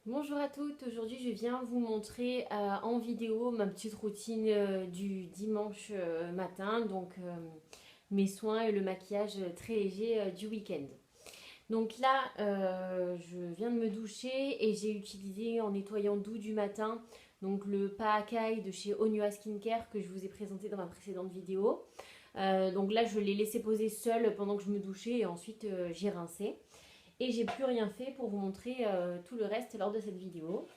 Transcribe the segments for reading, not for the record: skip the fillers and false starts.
Bonjour à toutes, aujourd'hui je viens vous montrer en vidéo ma petite routine du dimanche matin, donc mes soins et le maquillage très léger du week-end. Donc là, je viens de me doucher et j'ai utilisé en nettoyant doux du matin donc le Paakai de chez Onua Skincare que je vous ai présenté dans ma précédente vidéo. Donc là, je l'ai laissé poser seul pendant que je me douchais et ensuite j'ai rincé. Et j'ai plus rien fait pour vous montrer tout le reste lors de cette vidéo.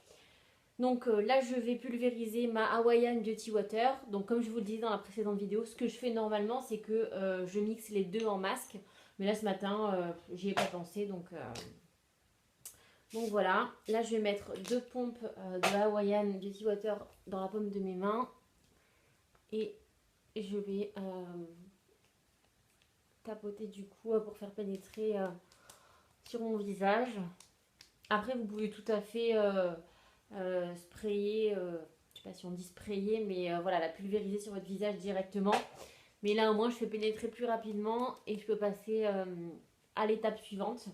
Donc là, je vais pulvériser ma Hawaiian Beauty Water. Donc comme je vous le disais dans la précédente vidéo, ce que je fais normalement, c'est que je mixe les deux en masque. Mais là, ce matin, j'y ai pas pensé. Donc voilà. Là, je vais mettre deux pompes de Hawaiian Beauty Water dans la paume de mes mains. Et je vais tapoter du coup pour faire pénétrer sur mon visage. Après, vous pouvez tout à fait sprayer, je sais pas si on dit sprayer, mais voilà, la pulvériser sur votre visage directement. Mais là, au moins, je fais pénétrer plus rapidement et je peux passer à l'étape suivante.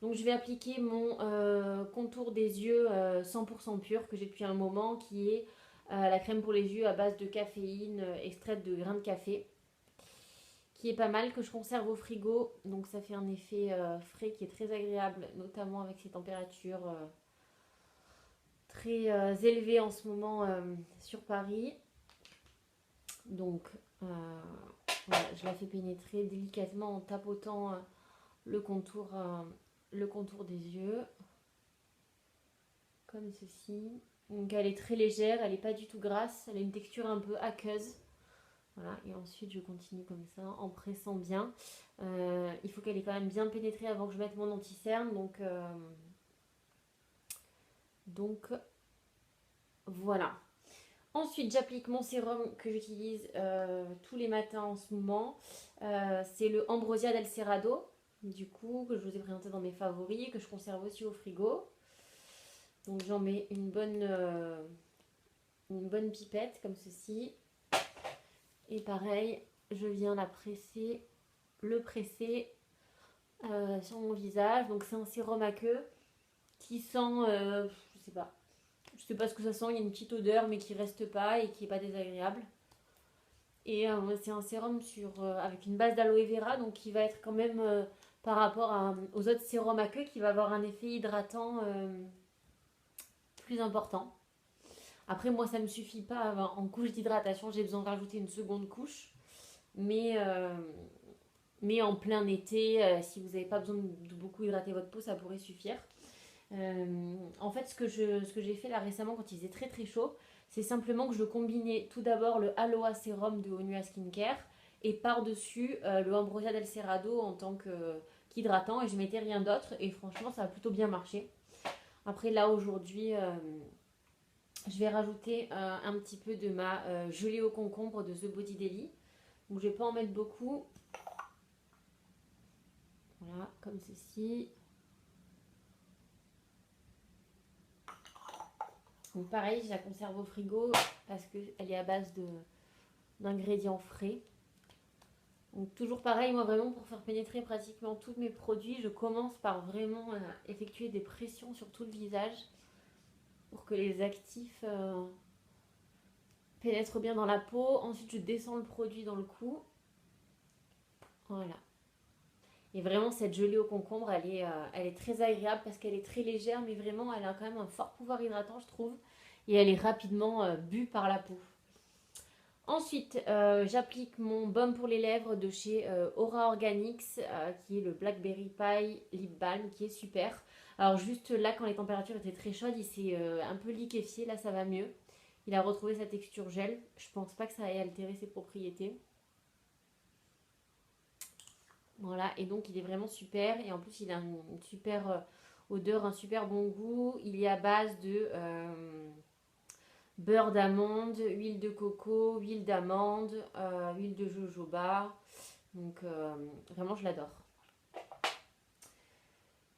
Donc, je vais appliquer mon contour des yeux 100% pur que j'ai depuis un moment, qui est la crème pour les yeux à base de caféine extraite de grains de café, qui est pas mal, que je conserve au frigo. Donc, ça fait un effet frais qui est très agréable, notamment avec ces températures très élevées en ce moment sur Paris. Donc, euh, voilà, je la fais pénétrer délicatement en tapotant le contour des yeux, comme ceci. Donc, elle est très légère, elle n'est pas du tout grasse, elle a une texture un peu aqueuse. Voilà, et ensuite je continue comme ça en pressant bien. Il faut qu'elle ait quand même bien pénétré avant que je mette mon anti-cerne. Donc voilà. Ensuite, j'applique mon sérum que j'utilise tous les matins en ce moment. C'est le Ambrosia del Cerrado, du coup, que je vous ai présenté dans mes favoris, que je conserve aussi au frigo. Donc j'en mets une bonne pipette comme ceci. Et pareil, je viens le presser sur mon visage. Donc c'est un sérum à queue qui sent, je sais pas ce que ça sent, il y a une petite odeur mais qui reste pas et qui est pas désagréable. Et c'est un sérum avec une base d'aloe vera, donc qui va être quand même par rapport aux autres sérums à queue, qui va avoir un effet hydratant plus important. Après, moi, ça ne me suffit pas en couche d'hydratation, j'ai besoin de rajouter une seconde couche. Mais, euh, mais en plein été, si vous n'avez pas besoin de beaucoup hydrater votre peau, ça pourrait suffire. En fait, ce que j'ai fait là récemment quand il faisait très très chaud, c'est simplement que je combinais tout d'abord le Aloe Sérum de Onua Skincare et par-dessus le Ambrosia del Cerrado en tant qu'hydratant et je mettais rien d'autre et franchement ça a plutôt bien marché. Après là aujourd'hui, je vais rajouter un petit peu de ma gelée au concombre de The Body Daily. Donc je vais pas en mettre beaucoup. Voilà, comme ceci. Donc pareil, je la conserve au frigo parce qu'elle est à base d'ingrédients frais. Donc toujours pareil, moi vraiment pour faire pénétrer pratiquement tous mes produits, je commence par vraiment effectuer des pressions sur tout le visage pour que les actifs pénètrent bien dans la peau. Ensuite je descends le produit dans le cou. Voilà. Et vraiment cette gelée au concombre, elle est très agréable parce qu'elle est très légère, mais vraiment elle a quand même un fort pouvoir hydratant je trouve. Et elle est rapidement bue par la peau. Ensuite, j'applique mon baume pour les lèvres de chez Aura Organics, qui est le Blackberry Pie Lip Balm, qui est super. Alors juste là, quand les températures étaient très chaudes, il s'est un peu liquéfié, là ça va mieux. Il a retrouvé sa texture gel. Je pense pas que ça ait altéré ses propriétés. Voilà, et donc il est vraiment super. Et en plus, il a une super odeur, un super bon goût. Il est à base de beurre d'amande, huile de coco, huile d'amande, huile de jojoba. Donc vraiment, je l'adore.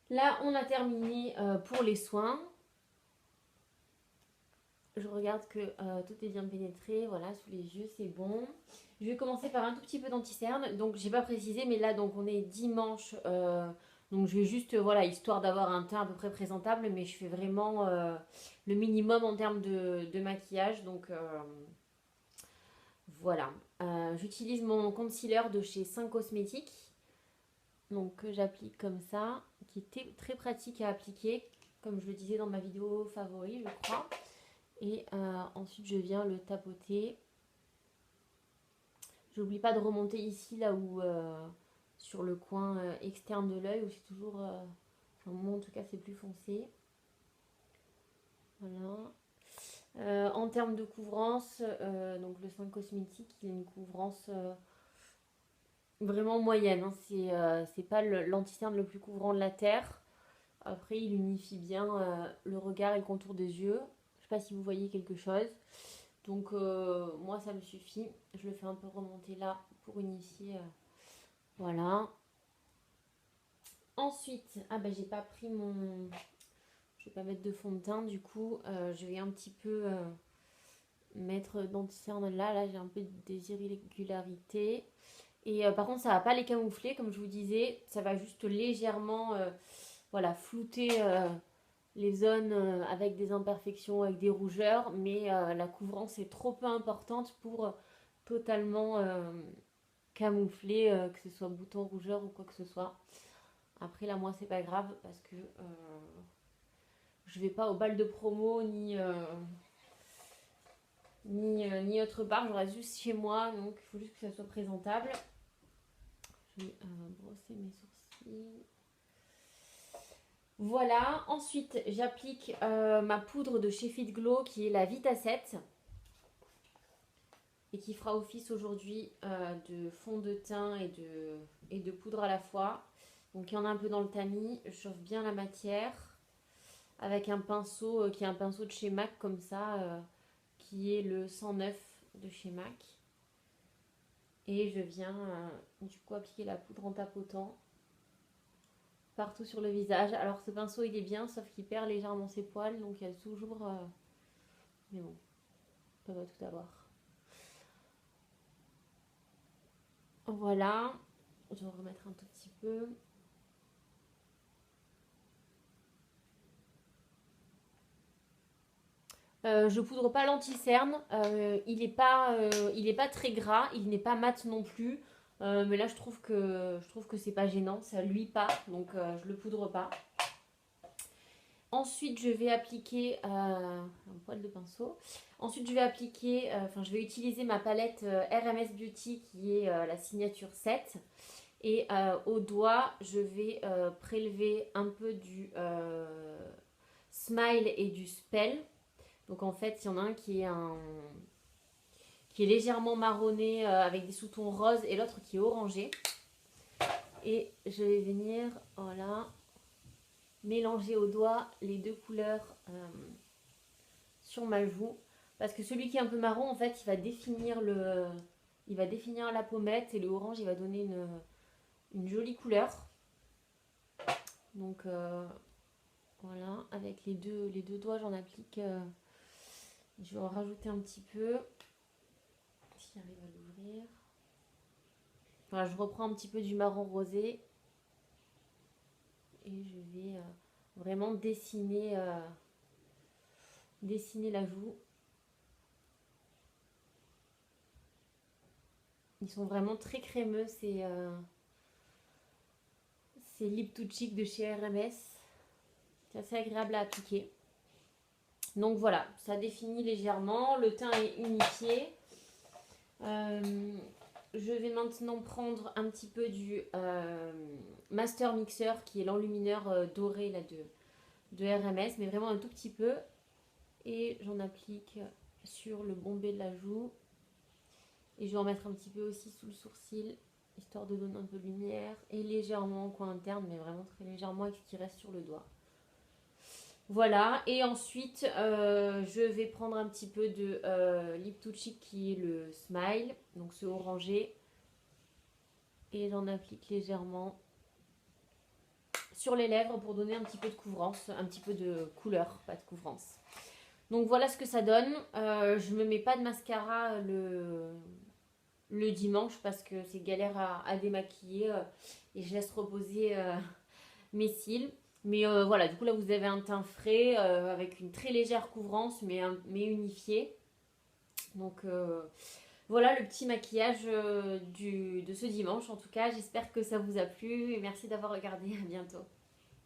Là, on a terminé pour les soins. Je regarde que tout est bien pénétré. Voilà, sous les yeux, c'est bon. Je vais commencer par un tout petit peu d'anti-cerne. Donc, j'ai pas précisé, mais là, donc on est dimanche Donc je vais juste, voilà, histoire d'avoir un teint à peu près présentable, mais je fais vraiment le minimum en termes de maquillage. Donc voilà. J'utilise mon concealer de chez 5 Cosmétiques. Donc que j'applique comme ça, qui est très pratique à appliquer, comme je le disais dans ma vidéo favori, je crois. Et ensuite je viens le tapoter. J'oublie pas de remonter ici, là où sur le coin externe de l'œil, où c'est toujours, enfin moi en tout cas c'est plus foncé. Voilà. En termes de couvrance, donc le 5 Cosmétiques, il a une couvrance vraiment moyenne, hein. C'est pas l'anti-cerne le plus couvrant de la Terre. Après, il unifie bien le regard et le contour des yeux. Je sais pas si vous voyez quelque chose. Donc, moi, ça me suffit. Je le fais un peu remonter là pour unifier. Voilà. Ensuite, ah ben, j'ai pas pris mon. Je vais pas mettre de fond de teint. Du coup, je vais un petit peu mettre d'anti-cerne là. Là, j'ai un peu des irrégularités. Et par contre, ça va pas les camoufler, comme je vous disais. Ça va juste légèrement voilà, flouter les zones avec des imperfections, avec des rougeurs, mais la couvrance est trop peu importante pour totalement camoufler, que ce soit bouton rougeur ou quoi que ce soit. Après là, moi, c'est pas grave parce que je vais pas au bal de promo ni autre part. Je reste juste chez moi, donc il faut juste que ça soit présentable. Je vais brosser mes sourcils. Voilà, ensuite j'applique ma poudre de chez Fit Glow qui est la Vita 7 et qui fera office aujourd'hui de fond de teint et de poudre à la fois. Donc il y en a un peu dans le tamis, je chauffe bien la matière avec un pinceau qui est un pinceau de chez MAC comme ça, qui est le 109 de chez MAC. Et je viens du coup appliquer la poudre en tapotant partout sur le visage. Alors ce pinceau il est bien, sauf qu'il perd légèrement ses poils, donc il y a toujours... Mais bon, on peut pas tout avoir. Voilà, je vais en remettre un tout petit peu. Je poudre pas l'anti-cerne, il est pas très gras, il n'est pas mat non plus. Mais là je trouve que c'est pas gênant, ça luit pas, donc je le poudre pas. Ensuite, je vais appliquer un poil de pinceau. Ensuite, je vais appliquer, je vais utiliser ma palette RMS Beauty qui est la signature 7. Et au doigt, je vais prélever un peu du Smile et du Spell. Donc en fait, il y en a un qui est légèrement marronné avec des sous-tons roses et l'autre qui est orangé. Et je vais venir, voilà, mélanger au doigt les deux couleurs sur ma joue. Parce que celui qui est un peu marron, en fait, il va définir la pommette et le orange, il va donner une jolie couleur. Donc voilà, avec les deux doigts, j'en applique. Je vais en rajouter un petit peu. Si j'arrive à l'ouvrir. Voilà, je reprends un petit peu du marron rosé. Et je vais vraiment dessiner la joue. Ils sont vraiment très crémeux, ces Lip to Cheek de chez RMS. C'est assez agréable à appliquer. Donc voilà, ça définit légèrement. Le teint est unifié. Je vais maintenant prendre un petit peu du Master Mixer qui est l'enlumineur doré là, de RMS, mais vraiment un tout petit peu. Et j'en applique sur le bombé de la joue. Et je vais en mettre un petit peu aussi sous le sourcil, histoire de donner un peu de lumière. Et légèrement en coin interne, mais vraiment très légèrement avec ce qui reste sur le doigt. Voilà, et ensuite je vais prendre un petit peu de Lip to Cheek qui est le Smile, donc ce orangé. Et j'en applique légèrement sur les lèvres pour donner un petit peu de couvrance, un petit peu de couleur, pas de couvrance. Donc voilà ce que ça donne. Je ne me mets pas de mascara le dimanche parce que c'est galère à démaquiller et je laisse reposer mes cils. Mais voilà, du coup là vous avez un teint frais avec une très légère couvrance mais unifiée. Donc voilà le petit maquillage de ce dimanche. En tout cas, j'espère que ça vous a plu et merci d'avoir regardé. À bientôt.